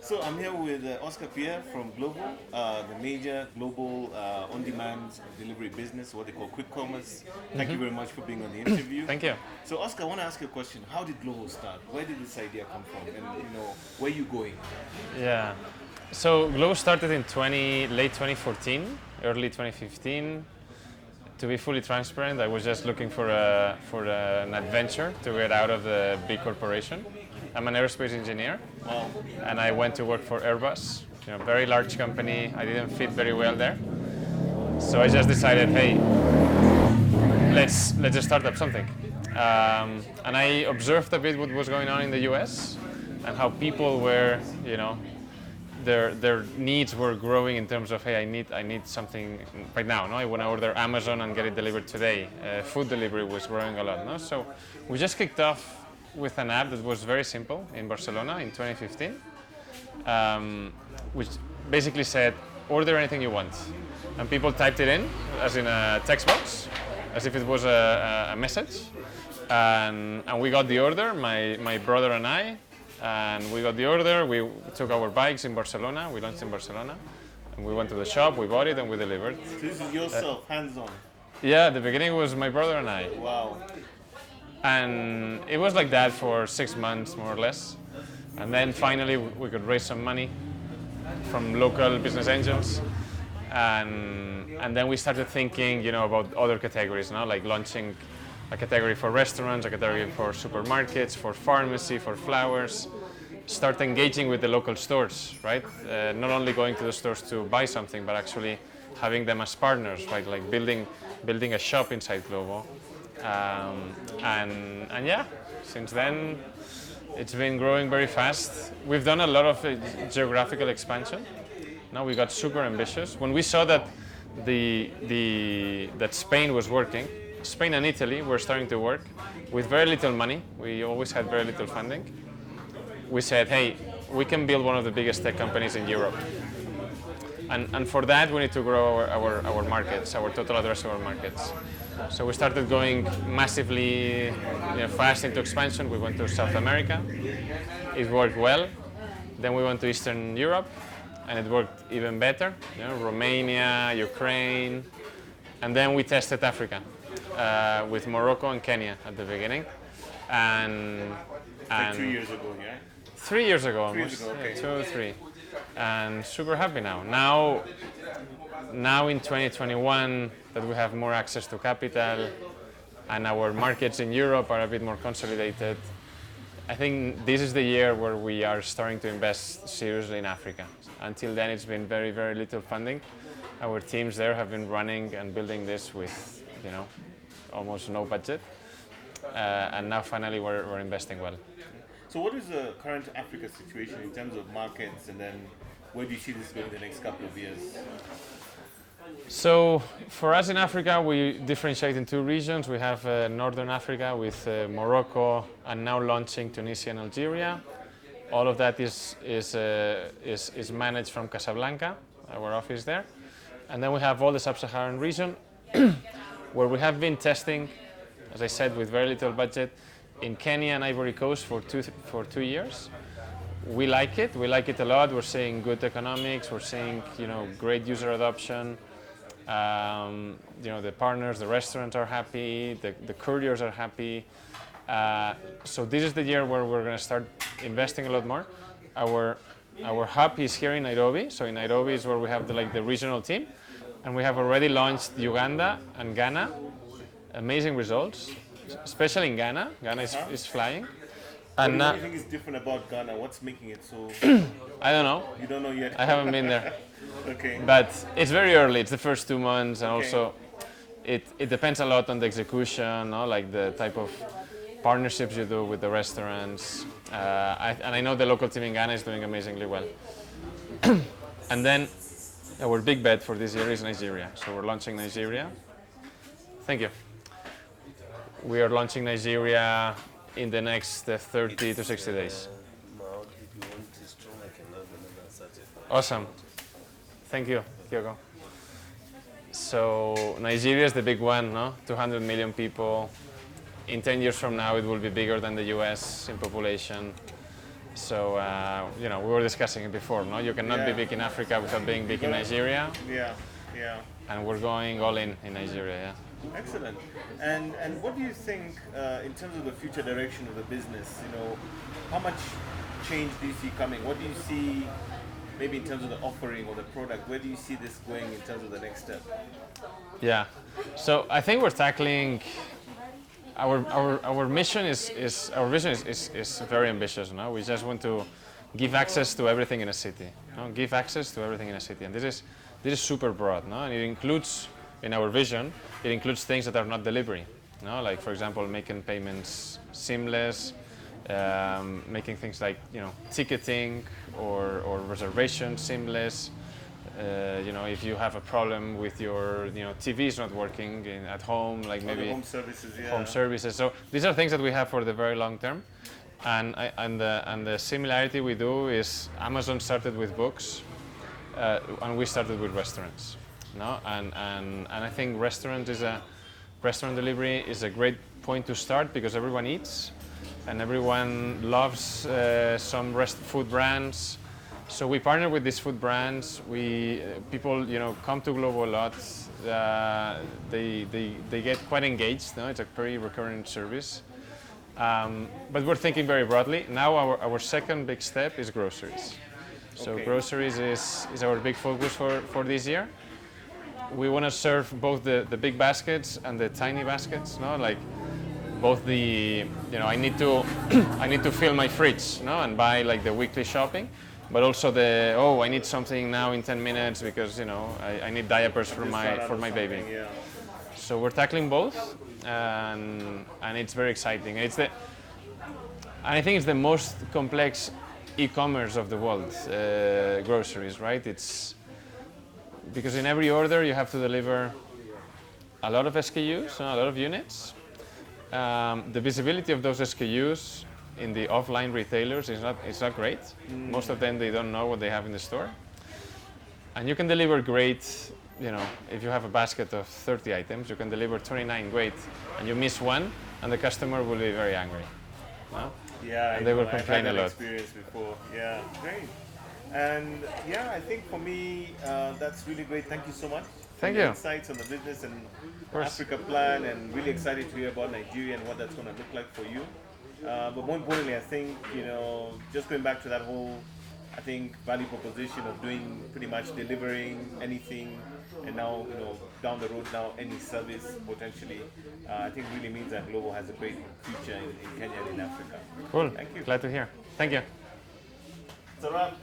So I'm here with Oscar Pierre from Glovo, the major global on-demand delivery business, what they call quick commerce. Thank you very much for being on the interview. Thank you. So Oscar, I want to ask you a question. How did Glovo start? Where did this idea come from? And where are you going? Yeah. So Glovo started in late 2014, early 2015. To be fully transparent, I was just looking for an adventure to get out of the big corporation. I'm an aerospace engineer, Wow. and I went to work for Airbus, very large company. I didn't fit very well there, so I just decided, hey, let's just start up something. And I observed a bit what was going on in the U.S. and how people were, their needs were growing in terms of, hey, I need something right now. No, I want to order Amazon and get it delivered today. Food delivery was growing a lot. No, so we just kicked off with an app that was very simple in Barcelona in 2015, which basically said, order anything you want. And people typed it in, as in a text box, as if it was a message. And we got the order, my brother and I, and we got the order. We took our bikes in Barcelona, we launched in Barcelona, and we went to the shop, we bought it, and we delivered. So this is yourself, hands-on. Yeah, the beginning was my brother and I. Wow. And it was like that for 6 months, more or less. And then finally we could raise some money from local business angels. And then we started thinking, about other categories, like launching a category for restaurants, a category for supermarkets, for pharmacy, for flowers. Start engaging with the local stores, right? Not only going to the stores to buy something, but actually having them as partners, right? Like building a shop inside Glovo. And yeah, since then it's been growing very fast. We've done a lot of geographical expansion. Now we got super ambitious. When we saw that that Spain was working, Spain and Italy were starting to work with very little money. We always had very little funding. We said, hey, we can build one of the biggest tech companies in Europe. And for that, we need to grow our markets, our total addressable markets. So we started going massively fast into expansion. We went to South America. It worked well. Then we went to Eastern Europe, and it worked even better. Romania, Ukraine. And then we tested Africa with Morocco and Kenya at the beginning. And Like 2 years ago, yeah? 3 years ago 3 almost. years ago, okay. Yeah, 2 or 3. And super happy now. Now in 2021 that we have more access to capital and our markets in Europe are a bit more consolidated, I think this is the year where we are starting to invest seriously in Africa. Until then it's been very, very little funding. Our teams there have been running and building this with almost no budget. And now finally we're investing well. So what is the current Africa situation in terms of markets, and then where do you see this going the next couple of years? So for us in Africa, we differentiate in 2 regions. We have Northern Africa with Morocco, and now launching Tunisia and Algeria. All of that is managed from Casablanca, our office there. And then we have all the Sub-Saharan region, where we have been testing, as I said, with very little budget, in Kenya and Ivory Coast for 2 years. We like it. We like it a lot. We're seeing good economics. We're seeing great user adoption. The partners, the restaurants are happy. The couriers are happy. So this is the year where we're going to start investing a lot more. Our hub is here in Nairobi. So in Nairobi is where we have the regional team, and we have already launched Uganda and Ghana. Amazing results, especially in Ghana. Ghana is flying. And What do you think is different about Ghana? What's making it so... I don't know. You don't know yet? I haven't been there. Okay. But it's very early. It's the first 2 months, and Okay. also it depends a lot on the execution, like the type of partnerships you do with the restaurants. And I know the local team in Ghana is doing amazingly well. And then our big bet for this year is Nigeria. So we're launching Nigeria. Thank you. We are launching Nigeria in the next 30 to 60 days. Awesome. Thank you, Kyogo. So Nigeria is the big one, no? 200 million people. In 10 years from now, it will be bigger than the US in population. So you know, we were discussing it before. No, you cannot be Yeah. big in Africa without being big in Nigeria, Yeah, yeah. and we're going all in Nigeria. Yeah. Excellent. And what do you think in terms of the future direction of the business? You know, how much change do you see coming? What do you see, maybe in terms of the offering or the product? Where do you see this going in terms of the next step? Yeah. So I think we're tackling our mission is our vision is very ambitious. No, we just want to give access to everything in a city. No, give access to everything in a city, and this is super broad. No, and it includes in our vision it includes things that are not delivery. No, like for example making payments seamless, making things like ticketing or reservation seamless. You know, if you have a problem with your TV is not working at home, like Or maybe the home services, yeah. home services. So these are things that we have for the very long term, and the similarity we do is Amazon started with books, and we started with restaurants. No, and I think restaurant delivery is a great point to start because everyone eats, and everyone loves some food brands. So we partner with these food brands. People come to Glovo a lot. They get quite engaged. No? It's a very recurrent service. But we're thinking very broadly. Now our second big step is groceries. So Okay. groceries is our big focus for this year. We want to serve both the big baskets and the tiny baskets. No, like both I need to I need to fill my fridge, no, and buy like the weekly shopping. But also I need something now in 10 minutes because I need diapers for my baby. Yeah. So we're tackling both, and it's very exciting. And I think it's the most complex e-commerce of the world, groceries, right? It's because in every order you have to deliver a lot of SKUs, a lot of units. The visibility of those SKUs in the offline retailers is not great. Most of them, they don't know what they have in the store. And you can deliver great, if you have a basket of 30 items, you can deliver 29 great, and you miss one, and the customer will be very angry. No? Yeah, And they will I've complain had a that lot. experience before. Yeah, great. And yeah, I think for me, that's really great. Thank you so much. for Thank your you. Insights on the business and course. Africa plan, and really excited to hear about Nigeria and what that's going to look like for you. But more importantly, I think just going back to that whole, I think value proposition of doing pretty much delivering anything, and now down the road now any service potentially. I think really means that Glovo has a great future in Kenya and in Africa. Cool. Thank you. Glad to hear. Thank you. It's a wrap.